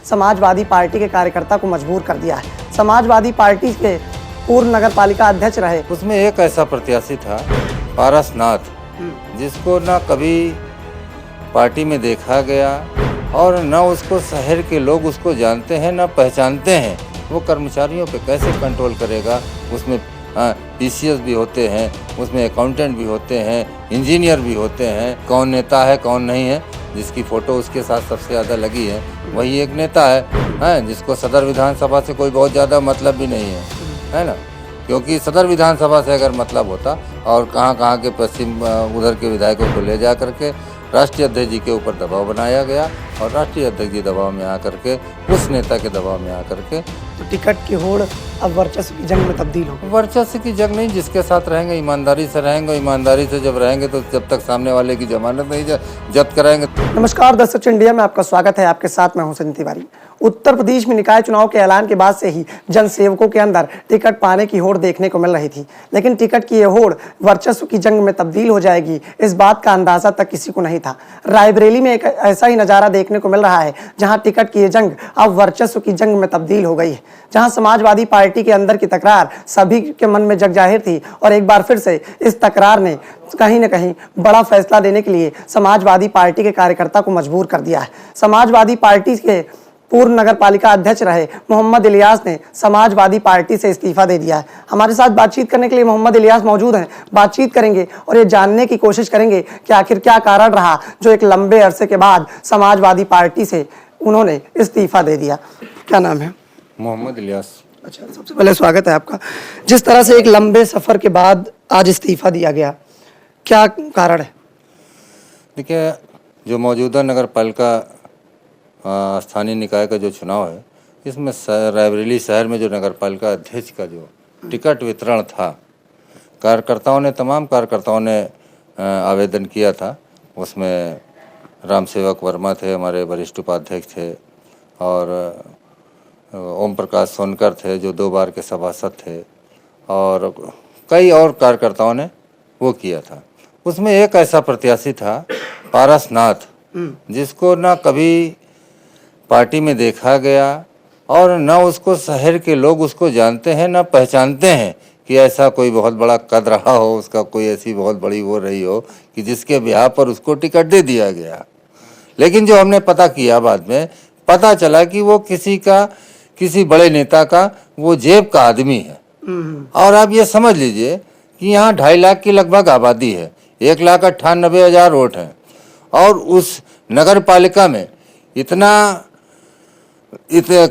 Samajwadi party के कार्यकर्ता को मजबूर कर दिया है। समाजवादी पार्टी के पूर्व नगर पालिका अध्यक्ष रहे। उसमें एक ऐसा प्रत्याशी था पारसनाथ, जिसको ना कभी पार्टी में देखा गया और न उसको शहर के लोग उसको जानते हैं न पहचानते हैं। वो कर्मचारियों पे कैसे कंट्रोल करेगा? उसमें पीसीएस भी होते हैं, उसमें अकाउंटेंट भी होते हैं, इंजीनियर भी होते हैं। कौन नेता है कौन नहीं है, जिसकी फ़ोटो उसके साथ सबसे ज़्यादा लगी है वही एक नेता है, जिसको सदर विधानसभा से कोई बहुत ज़्यादा मतलब भी नहीं है ना। क्योंकि सदर विधानसभा से अगर मतलब होता और कहाँ के पश्चिम उधर के विधायकों को ले जा करके राष्ट्रीय अध्यक्ष जी के ऊपर दबाव बनाया गया और राष्ट्रीय अध्यक्ष जी दबाव में आकर के उस नेता के दबाव में आकर के तो टिकट की होड़ अब वर्चस्व की जंग में तब्दील हो। वर्चस्व की जंग नहीं, जिसके साथ रहेंगे ईमानदारी से रहेंगे। ईमानदारी से जब रहेंगे तो जब तक सामने वाले की जमानत नहीं जब्त कराएंगे। नमस्कार दर्शक इंडिया में आपका स्वागत है। आपके साथ मैं हूं संजय तिवारी। उत्तर प्रदेश में निकाय चुनाव के ऐलान के बाद से ही जनसेवकों के अंदर टिकट पाने की होड़ देखने को मिल रही थी, लेकिन टिकट की यह होड़ वर्चस्व की जंग में तब्दील हो जाएगी इस बात का अंदाजा तक किसी को नहीं था। रायबरेली में एक ऐसा ही नजारा देखने को मिल रहा है जहां टिकट की यह जंग अब वर्चस्व की जंग में तब्दील हो गई है। जहां समाजवादी पार्टी के अंदर की तकरार सभी के मन में जग जाहिर थी और एक बार फिर से इस तकरार ने कहीं न कहीं बड़ा फैसला लेने के लिए समाजवादी पार्टी के कार्यकर्ता को मजबूर कर दिया है। समाजवादी पार्टी के पूर्व नगर पालिका अध्यक्ष रहे मोहम्मद इलियास ने समाजवादी पार्टी से इस्तीफा दे दिया है। हमारे साथ बातचीत करने के लिए मोहम्मद इलियास मौजूद हैं। बातचीत करेंगे और ये जानने की कोशिश करेंगे कि आखिर क्या कारण रहा जो एक लंबे अरसे के बाद समाजवादी पार्टी से उन्होंने इस्तीफा दे दिया। क्या नाम है? मोहम्मद इलियास। अच्छा, सबसे पहले स्वागत है आपका। जिस तरह से एक लंबे सफर के बाद आज इस्तीफा दिया गया, क्या कारण है? देखिए, जो मौजूदा नगर पालिका स्थानीय निकाय का जो चुनाव है, इसमें रायबरेली शहर में जो नगर पालिका अध्यक्ष का जो टिकट वितरण था, तमाम कार्यकर्ताओं ने आवेदन किया था। उसमें राम सेवक वर्मा थे, हमारे वरिष्ठ उपाध्यक्ष थे, और ओम प्रकाश सोनकर थे जो 2 बार के सभासद थे, और कई और कार्यकर्ताओं ने वो किया था। उसमें एक ऐसा प्रत्याशी था पारसनाथ, जिसको ना कभी पार्टी में देखा गया और न उसको शहर के लोग उसको जानते हैं न पहचानते हैं कि ऐसा कोई बहुत बड़ा कद रहा हो, उसका कोई ऐसी बहुत बड़ी वो रही हो कि जिसके ब्याह पर उसको टिकट दे दिया गया। लेकिन जो हमने पता किया, बाद में पता चला कि वो किसी बड़े नेता का वो जेब का आदमी है। और आप ये समझ लीजिए कि यहाँ 2.5 लाख की लगभग आबादी है, 1,98,000 वोट हैं, और उस नगर पालिका में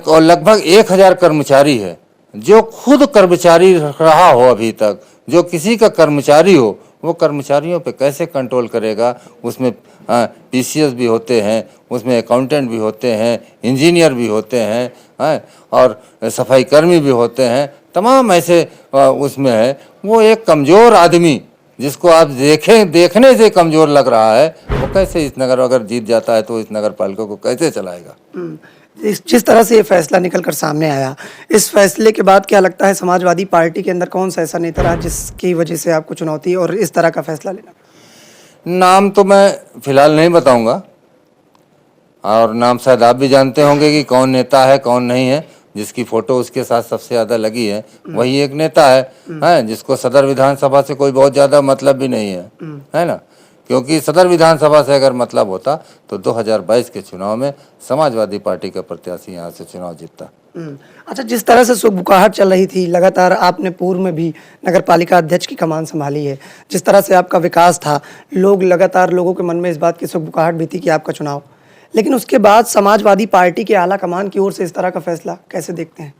और लगभग 1,000 कर्मचारी है। जो खुद कर्मचारी रहा हो अभी तक, जो किसी का कर्मचारी हो, वो कर्मचारियों पे कैसे कंट्रोल करेगा? उसमें पीसीएस भी होते हैं, उसमें अकाउंटेंट भी होते हैं, इंजीनियर भी होते हैं, और सफाई कर्मी भी होते हैं, तमाम ऐसे उसमें है। वो एक कमज़ोर आदमी, जिसको आप देखने से कमज़ोर लग रहा है, वो कैसे इस नगर, अगर जीत जाता है तो इस नगर पालिका को कैसे चलाएगा? जिस तरह से ये फैसला निकलकर सामने आया, इस फैसले के बाद क्या लगता है समाजवादी पार्टी के अंदर कौन सा ऐसा नेता रहा जिसकी वजह से आपको चुनौती और इस तरह का फैसला लेना? नाम तो मैं फिलहाल नहीं बताऊंगा, और नाम शायद आप भी जानते होंगे कि कौन नेता है कौन नहीं है। जिसकी फ़ोटो उसके साथ सबसे ज़्यादा लगी है वही एक नेता है, जिसको सदर विधानसभा से कोई बहुत ज़्यादा मतलब भी नहीं है ना। क्योंकि सदर विधानसभा से अगर मतलब होता तो 2022 के चुनाव में समाजवादी पार्टी का प्रत्याशी यहाँ से चुनाव जीतता। अच्छा, जिस तरह से सुगबुकाहट चल रही थी, लगातार आपने पूर्व में भी नगर पालिका अध्यक्ष की कमान संभाली है, जिस तरह से आपका विकास था, लोगों के मन में इस बात की सुगबुकाहट भी थी कि आपका चुनाव, लेकिन उसके बाद समाजवादी पार्टी के आला कमान की ओर से इस तरह का फैसला कैसे देखते हैं?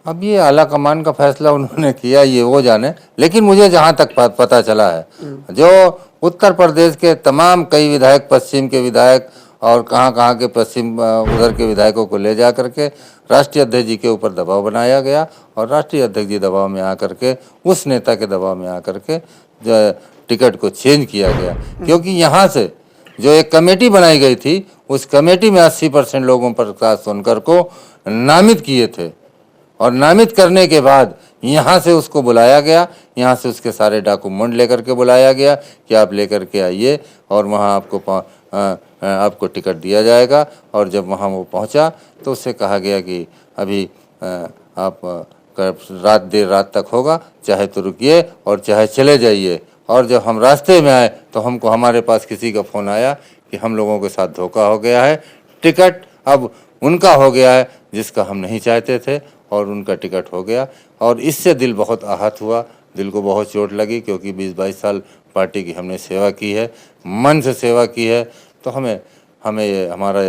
अब ये आला कमान का फैसला उन्होंने किया, ये वो जाने, लेकिन मुझे जहाँ तक पता चला है, जो उत्तर प्रदेश के तमाम कई विधायक, पश्चिम के विधायक और कहाँ के पश्चिम उधर के विधायकों को ले जा करके राष्ट्रीय अध्यक्ष जी के ऊपर दबाव बनाया गया, और राष्ट्रीय अध्यक्ष जी दबाव में आकर के उस नेता के दबाव में आकर के टिकट को चेंज किया गया। क्योंकि यहाँ से जो एक कमेटी बनाई गई थी, उस कमेटी में 80% लोगों पर प्रकाश सोनकर को नामित किए थे, और नामित करने के बाद यहाँ से उसको बुलाया गया, यहाँ से उसके सारे डॉक्यूमेंट लेकर के बुलाया गया कि आप लेकर के आइए और वहाँ आपको आपको टिकट दिया जाएगा। और जब वहाँ वो पहुँचा तो उससे कहा गया कि अभी आप देर रात तक होगा, चाहे तो रुकिए और चाहे चले जाइए। और जब हम रास्ते में आए तो हमको हमारे पास किसी का फ़ोन आया कि हम लोगों के साथ धोखा हो गया है, टिकट अब उनका हो गया है जिसका हम नहीं चाहते थे, और उनका टिकट हो गया। और इससे दिल बहुत आहत हुआ, दिल को बहुत चोट लगी, क्योंकि 20-22 साल पार्टी की हमने सेवा की है, मन से सेवा की है। तो हमें ये हमारा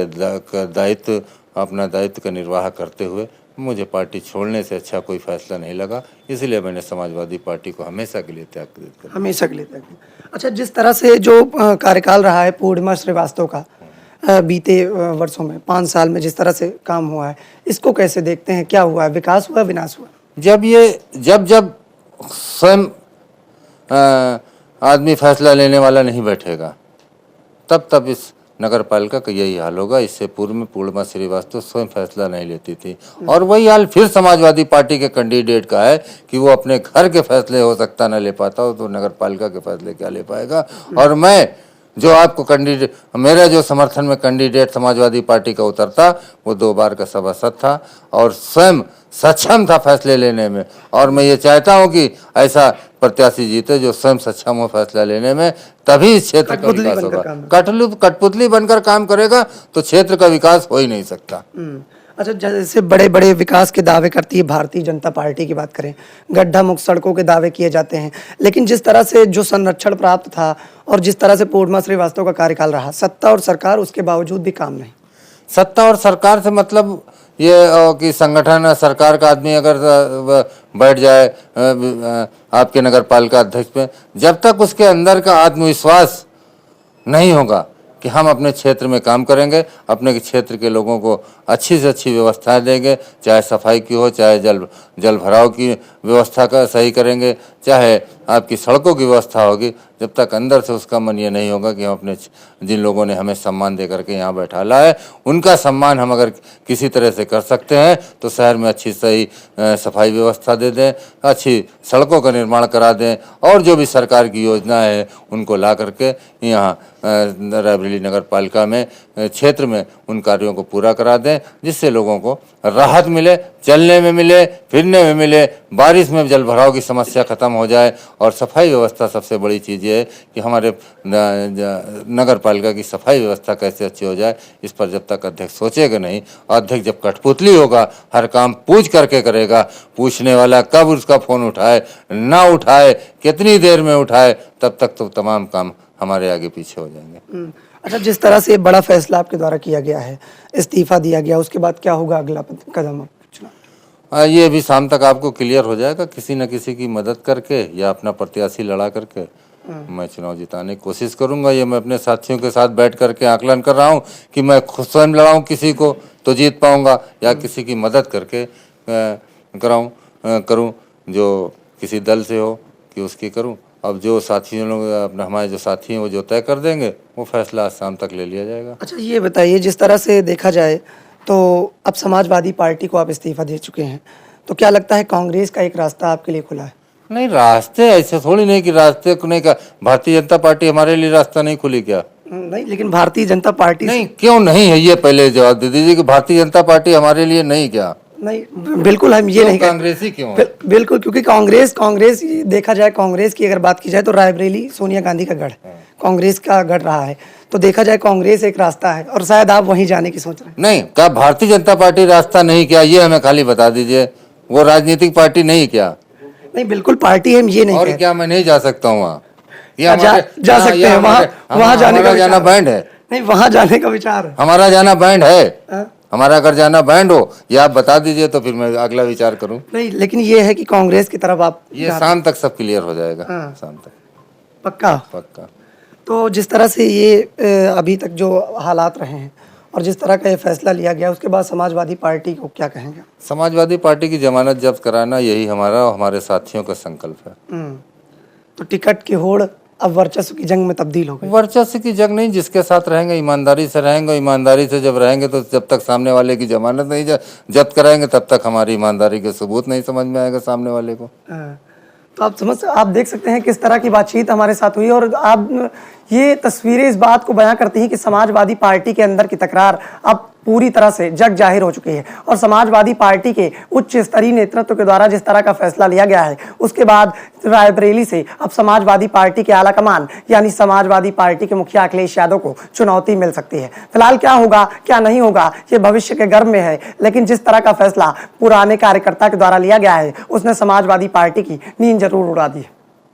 दायित्व, अपना दायित्व का निर्वाह करते हुए मुझे पार्टी छोड़ने से अच्छा कोई फैसला नहीं लगा। इसलिए मैंने समाजवादी पार्टी को हमेशा के लिए त्याग कर हमेशा के लिए त्याग किया। अच्छा, जिस तरह से जो कार्यकाल रहा है पूर्णिमा श्रीवास्तव का बीते वर्षों में 5 साल में जिस तरह से काम हुआ है, इसको कैसे देखते हैं? क्या हुआ है, विकास हुआ, विनाश हुआ? जब स्वयं आदमी फैसला लेने वाला नहीं बैठेगा, तब इस नगर पालिका का यही हाल होगा। इससे पूर्व में पूर्णिमा श्रीवास्तव स्वयं फैसला नहीं लेती थी, और वही हाल फिर समाजवादी पार्टी के कैंडिडेट का है कि वो अपने घर के फैसले हो सकता न ले पाता हो, तो नगर पालिका के फैसले क्या ले पाएगा। और मैं जो आपको कैंडिडेट, मेरा जो समर्थन में कैंडिडेट समाजवादी पार्टी का उतरता, वो 2 बार का सभासद था और स्वयं सक्षम था फैसले लेने में। और मैं ये चाहता हूँ कि ऐसा प्रत्याशी जीते जो स्वयं सक्षम हो फैसला लेने में, तभी इस क्षेत्र का विकास होगा। कठपुतली बनकर काम करेगा तो क्षेत्र का विकास हो ही नहीं सकता। अच्छा, जैसे बड़े बड़े विकास के दावे करती है भारतीय जनता पार्टी की बात करें, गड्ढा मुक्त सड़कों के दावे किए जाते हैं, लेकिन जिस तरह से जो संरक्षण प्राप्त था और जिस तरह से पूर्णिमा श्रीवास्तव का कार्यकाल रहा, सत्ता और सरकार उसके बावजूद भी काम नहीं। सत्ता और सरकार से मतलब ये कि संगठन सरकार का आदमी अगर बैठ जाए आपके नगर पालिका अध्यक्ष पे, जब तक उसके अंदर का आत्मविश्वास नहीं होगा कि हम अपने क्षेत्र में काम करेंगे, अपने क्षेत्र के लोगों को अच्छी से अच्छी व्यवस्थाएं देंगे, चाहे सफाई की हो, चाहे जल भराव की व्यवस्था का सही करेंगे, चाहे आपकी सड़कों की व्यवस्था होगी, जब तक अंदर से उसका मन ये नहीं होगा कि हम अपने जिन लोगों ने हमें सम्मान दे करके यहाँ बैठाला है, उनका सम्मान हम अगर किसी तरह से कर सकते हैं तो शहर में अच्छी सही सफाई व्यवस्था दे दें, अच्छी सड़कों का निर्माण करा दें, और जो भी सरकार की योजना है उनको ला करके यहाँ रायबरेली नगर पालिका में क्षेत्र में उन कार्यों को पूरा करा दें, जिससे लोगों को राहत मिले, चलने में मिले, फिरने में मिले, बारिश में जल भराव की समस्या खत्म हो जाए। और सफाई व्यवस्था सबसे बड़ी चीज़ ये है कि हमारे नगर पालिका की सफाई व्यवस्था कैसे अच्छी हो जाए, इस पर जब तक अध्यक्ष सोचेगा नहीं, अध्यक्ष जब कठपुतली होगा, हर काम पूछ करके करेगा, पूछने वाला कब उसका फ़ोन उठाए ना उठाए, कितनी देर में उठाए, तब तक तो तमाम काम हमारे आगे पीछे हो जाएंगे। अच्छा, जिस तरह से बड़ा फैसला आपके द्वारा किया गया है, इस्तीफा दिया गया, उसके बाद क्या होगा अगला कदम? ये भी शाम तक आपको क्लियर हो जाएगा। किसी न किसी की मदद करके या अपना प्रत्याशी लड़ा करके मैं चुनाव जिताने की कोशिश करूंगा। ये मैं अपने साथियों के साथ बैठ करके आकलन कर रहा हूं कि मैं खुद स्वयं लड़ाऊं किसी को तो जीत पाऊंगा, या किसी की मदद करके करूं जो किसी दल से हो कि उसकी करूं। अब जो साथियों लोग अपना हमारे जो साथी हैं वो जो तय कर देंगे, वो फैसला आज शाम तक ले लिया जाएगा। अच्छा, ये बताइए, जिस तरह से देखा जाए तो अब समाजवादी पार्टी को आप इस्तीफा दे चुके हैं, तो क्या लगता है कांग्रेस का एक रास्ता आपके लिए खुला है? नहीं, रास्ते ऐसे थोड़ी नहीं कि रास्ते को नहीं का, भारतीय जनता पार्टी हमारे लिए रास्ता नहीं खुली क्या? नहीं, लेकिन भारतीय जनता पार्टी नहीं, क्यों नहीं है, ये पहले जवाब दे दीजिए कि भारतीय जनता पार्टी हमारे लिए नहीं क्या? नहीं, बिल्कुल हम ये नहीं कांग्रेसी क्यों है? बिल्कुल, क्योंकि कांग्रेस देखा जाए, कांग्रेस की अगर बात की जाए तो रायबरेली सोनिया गांधी का गढ़, कांग्रेस का गढ़ रहा है, तो देखा जाए कांग्रेस एक रास्ता है और शायद आप वहीं जाने की सोच रहे हैं। नहीं, क्या भारतीय जनता पार्टी रास्ता नहीं क्या, ये हमें खाली बता दीजिए। वो राजनीतिक पार्टी नहीं क्या? नहीं, बिल्कुल पार्टी है, ये नहीं। और क्या मैं नहीं जा सकता हूँ वहाँ? जा सकते हैं वहाँ जाना बैंड है। नहीं, वहाँ जाने का विचार हमारा जाना बैंड है। हमारा अगर जाना बैंड हो या आप बता दीजिए तो फिर मैं अगला विचार करूं। नहीं, लेकिन ये है कि कांग्रेस की तरफ आप, ये शाम तक सब क्लियर हो जाएगा। शाम तक पक्का। तो जिस तरह से ये अभी तक जो हालात रहे हैं और जिस तरह का ये फैसला लिया गया, उसके बाद समाजवादी पार्टी को क्या कहेंगे? समाजवादी पार्टी की जमानत जब्त कराना यही हमारा और हमारे साथियों का संकल्प है। तो टिकट की होड़ अब वर्चस्व की जंग में तब्दील हो गई। वर्चस्व की जंग नहीं, जिसके साथ रहेंगे ईमानदारी से रहेंगे, ईमानदारी से जब रहेंगे तो जब तक सामने वाले की जमानत नहीं जब्त कराएंगे तब तक हमारी ईमानदारी के सबूत नहीं समझ में आएगा सामने वाले को। तो आप देख सकते हैं किस तरह की बातचीत हमारे साथ हुई और आप ये तस्वीरें इस बात को बयां करती हैं कि समाजवादी पार्टी के अंदर की तकरार अब पूरी तरह से जग जाहिर हो चुकी है और समाजवादी पार्टी के उच्च स्तरीय नेतृत्व के द्वारा जिस तरह का फैसला लिया गया है उसके बाद रायबरेली से अब समाजवादी पार्टी के आला कमान यानी समाजवादी पार्टी के मुखिया अखिलेश यादव को चुनौती मिल सकती है। फिलहाल क्या होगा क्या नहीं होगा ये भविष्य के गर्भ में है, लेकिन जिस तरह का फैसला पुराने कार्यकर्ता के द्वारा लिया गया है उसने समाजवादी पार्टी की नींद जरूर उड़ा दी है।